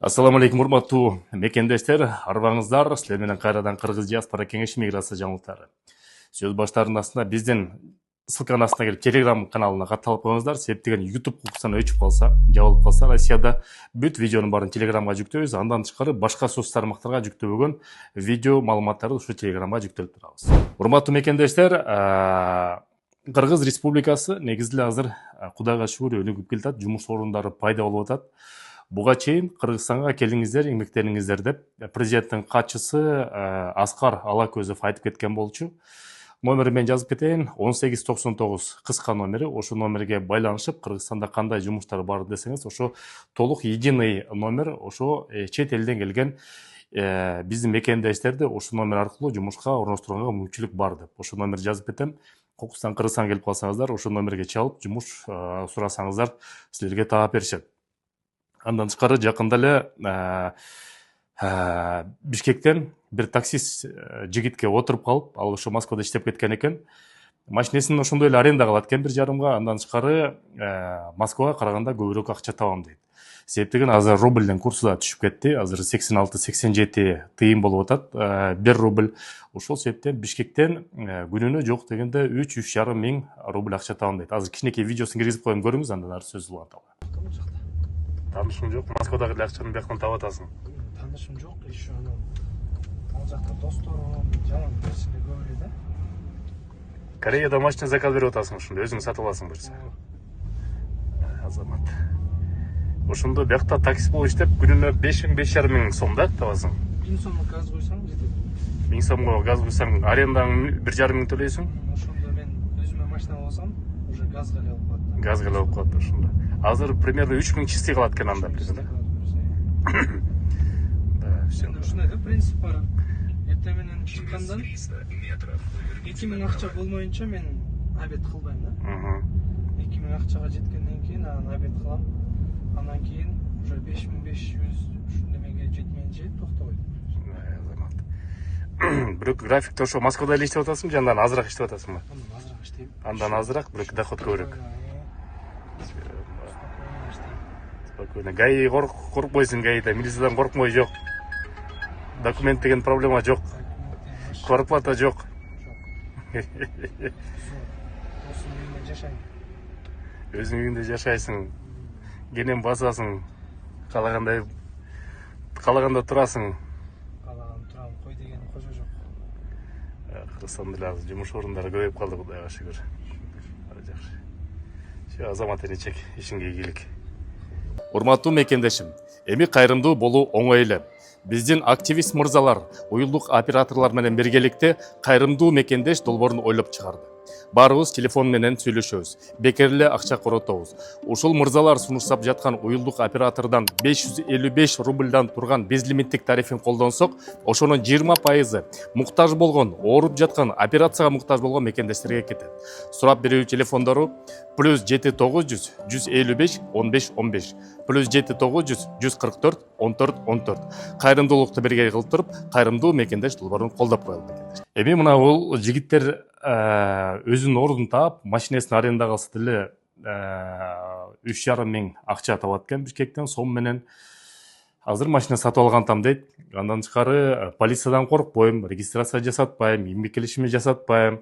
Ассаламу алейкум, урматтуу мекендештер, арбаңыздар, силер менен кайрадан Кыргыз диаспора кеңеши миграция жаңылыктары. Сөз баштарынын астына биздин ссылканын астына келип Telegram каналына катталып коюңуздар. Себеп деген YouTube укуксана өчүп калса, жабылып калса, Россияда бүт видеонун баарын Telegramга жүктөйбүз. Андан тышкары башка соц тармактарга жүктөбөгөн видео маалыматтарды ушу Telegramга жүктөлүп турабыз. Урматтуу мекендештер, Кыргыз Республикасы негизи эле азыр Кудайга шүгүр өнүгүп келатат, жумуш орундары пайда болуп атат. Буга чейин Кыргызстанга келиңиздер, эмгектениңиздер деп президенттин катчысы Аскар Алакөзов айтып кеткен болчу. Номери мен жазып кетейин, 1899 кыска номери. Ошол номерге байланышып, Кыргызстанда кандай жумуштар бар десеңиз, ошо толук единый номер, ошо чет элден келген биздин мекендештерди ошол номер аркылуу жумушка орноштурганга мүмкүнчүлүк бар деп. Ошол номерди жазып кетем. Кокустан Кыргызстанга келип калсаңыздар, ошол номерге чалып жумуш сурасаңыздар, силерге таап беришет. Андан тышкары жакында эле Бишкектен бир таксист жигитке отуруп калып, ал ошо Москвада иштеп кеткен экен. Машинесин ошондой эле арендага алат экен 1,5 Андан тышкары Москвага караганда көбүрөөк акча табам дейт. Себеп деген азыр рубльдин курсу да түшүп кетти. Азыр 86-87 тыйын болуп атат. 1 рубль. Ошол себептен Бишкектен күнүнө жок дегенде 3-3,5 миң рубль акча табам дейт. Азыр кичинекей видеосун киргизип коем, көрүңүз, андан ары сөз уланталы. Таанышым жок, Москвадагы эле акчаны бияктан таап атасың. Таанышым жок, еще ал жакта досторум, жаман нерселер көп эле да. Кореяда машина заказ берип атасың ошондо, өзүң сатып аласың буюрса. Азамат. Ошондо биякта такси болуп иштеп, күнүнө 5,5 миң сом да табасың. 1000 сомго газ куйсаң жетет. 1000 сомго газ куйсаң, аренданы 1,5 миң төлөйсүң. Ошондо мен өзүмө машина алсам, уже газга эле алып калат. Газга эле алып калат ошондо. Азыр примерно 3000 чистый калат экен анда, да? Да, все. Ушундай да принцип бар. Эртең менен чыккандан 2000 акча болмоюнча мен обед кылбайм да. 2000 акчага жеткенден кийин анан обед кылам. Андан кийин уже 5500 ушундемеге жетмейинче токтойт. Азамат. Бирок графикте ошо Москвада эле иштеп атасыңбы, же андан азыраак иштеп атасыңбы? Андан азыраак иштейм. Андан азыраак, бирок доход көбүрөөк. Спокойно. ГАИ коркпойсуң, ГАИда милициядан коркмой жок. Документ деген проблема жок. Квартплата жок. Өзүм үйүмдө жашайм. Өзүң үйүңдө жашайсың. Кенен басасың. Каалагандай турасың. Каалаган турам, кой деген кожо жок. Кыргызстанда эле азыр жумуш орундары көбөйүп калды, Кудайга шүгүр. Жакшы. Все, Азамат энечек, ишиңге ийгилик. Урматтуу мекендешим, эми кайрымдуу болуу оңой эле. Биздин активист мырзалар, уюлдук операторлор менен биргеликте кайрымдуу мекендеш долбоорун ойлоп чыгарды. Баарыбыз телефон менен сүйлөшөбүз, бекер эле акча коротобуз. Ушул мырзалар сунуштап жаткан уюлдук оператордон 555 рубльдан турган безлимиттик тарифин колдонсок, ошонун 20% муктаж болгон, ооруп жаткан, операцияга муктаж болгон мекендештерге кетет. Сурап берүү телефондору +7900 155 15 15, +7900 144 14 14. Кайрымдуулукту бирге кылып туруп, кайрымдуу мекендеш долбоорун колдоп коелу. Эми мына бул жигиттер өзүнүн ордун таап, машинесин арендага алса деле 3,5 миң акча табат экен Бишкектен сом менен. Азыр машина сатып алгантам дейт. Андан тышкары полициядан коркпойм, регистрация жасатпайм, эмгек келишими жасатпайм,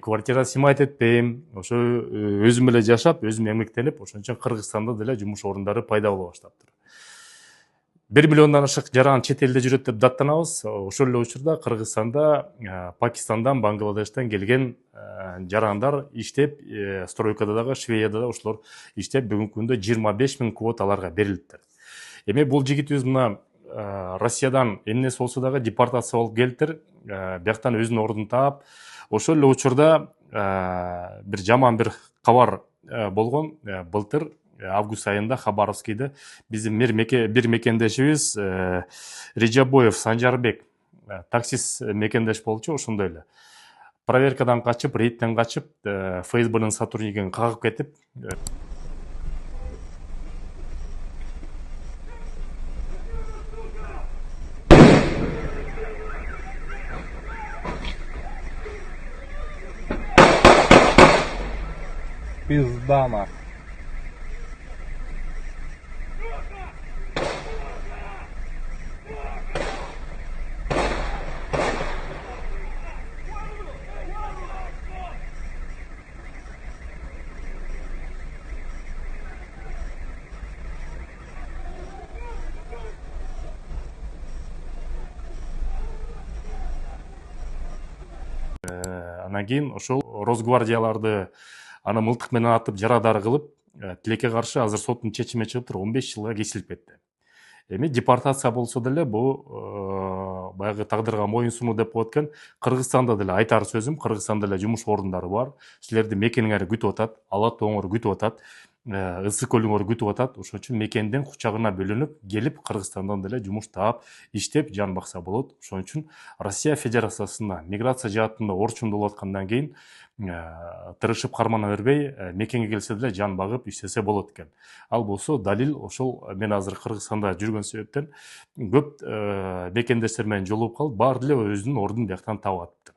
квартира снимать этпейм. Ошо өзүм эле жашап, өзүм эмгектенип, ошон үчүн Кыргызстанда деле жумуш орундары пайда боло баштаптыр. 1 миллиондан ашык жаран чет элде жүрөт деп даттанабыз. Ошол эле учурда Кыргызстанда, Пакистандан, Бангладештен келген жарандар иштеп, стройкада дагы, Швеяда да ошолор иштеп, бүгүнкү күндө 25 миң квота аларга берилиптир. Эми бул жигитибиз мына Россиядан эмнеси болсо дагы депортация болуп келиптир. Бияктан өзүнүн ордун таап, ошол эле учурда бир жаман бир кабар болгон. Былтыр август айында Хабаровскийде биздин бир мекендешибиз Режабоев Санжарбек таксист мекендеш болчу, ошондой эле. Проверкадан качып, рейдтен качып, ФСБнын сотруднигин кагып кетип, Пиздана. Анан кийин ошол Росгвардияларды аны мылтык менен атып жарадар кылып, тилекке каршы азыр соттун чечими чыгып туруп 15 жылга кесилип кетти. Эми депортация болсо деле бул баягы тагдырга моюн сунуу деп коет экен. Кыргызстанда деле айтар сөзүм, Кыргызстанда деле жумуш орундары бар. Силерди мекениңер күтүп атат, ала тооңор күтүп атат, ысык көлүңөр күтүп атат. Ошон үчүн мекендин кучагына бөлүнүп, келип Кыргызстандан деле жумуш таап, иштеп жан бакса болот. Ошон үчүн Россия Федерациясына миграция жаатында орчундуу болуп аткандан кийин тырышып кармана бербей, мекенге келсе деле жан багып иштесе болот экен. Ал болсо далил ошол мен азыр Кыргызстанда жүргөн себептен көп мекендештер менен жолугуп калып, баары деле өзүнүн ордун бияктан таап атыптыр.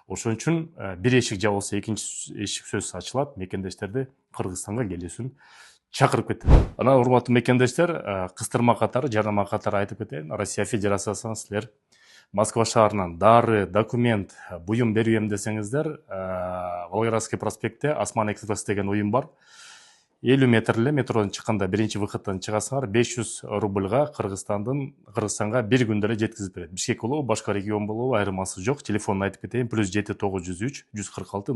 Ошон үчүн бир эшик жабылса экинчи эшик сөзсүз ачылат, мекендештерди Кыргызстанга келүүсүн чакырып кетет. Анан урматтуу мекендештер, кыстырма катары, жарнама катары айтып кетейин. Россия Федерациясына силер Москва шаарынан дары, документ, буюм берем десеңиздер, Волгоградский проспектте Осман экспресс деген уюм бар. 50 метр эле метродон чыкканда биринчи выходдон чыгасыңар, 500 рубльга Кыргызстанга бир күндө эле жеткизип берет. Бишкек болобу, башка регион болобу, айырмасы жок. Телефонун айтып кетейин: +7 903 146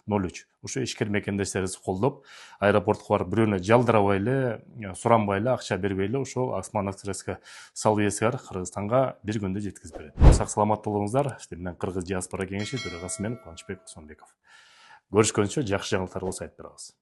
0003. Ошо ишкер мекендештерибизди колдоп, аэропортко барып бирөөнө жалдырабай эле, суранбай эле, акча бербей эле ошол Осман экспресске салып ийесиңер, Кыргызстанга бир күндө жеткизип берет. Сак саламат болуңуздар. Менен Кыргыз диаспора кеңеши төрагасы мен Кубанычбек Осмонбеков. Көрүшкөнчө жакшы жаңылыктар болсо айтып беребиз.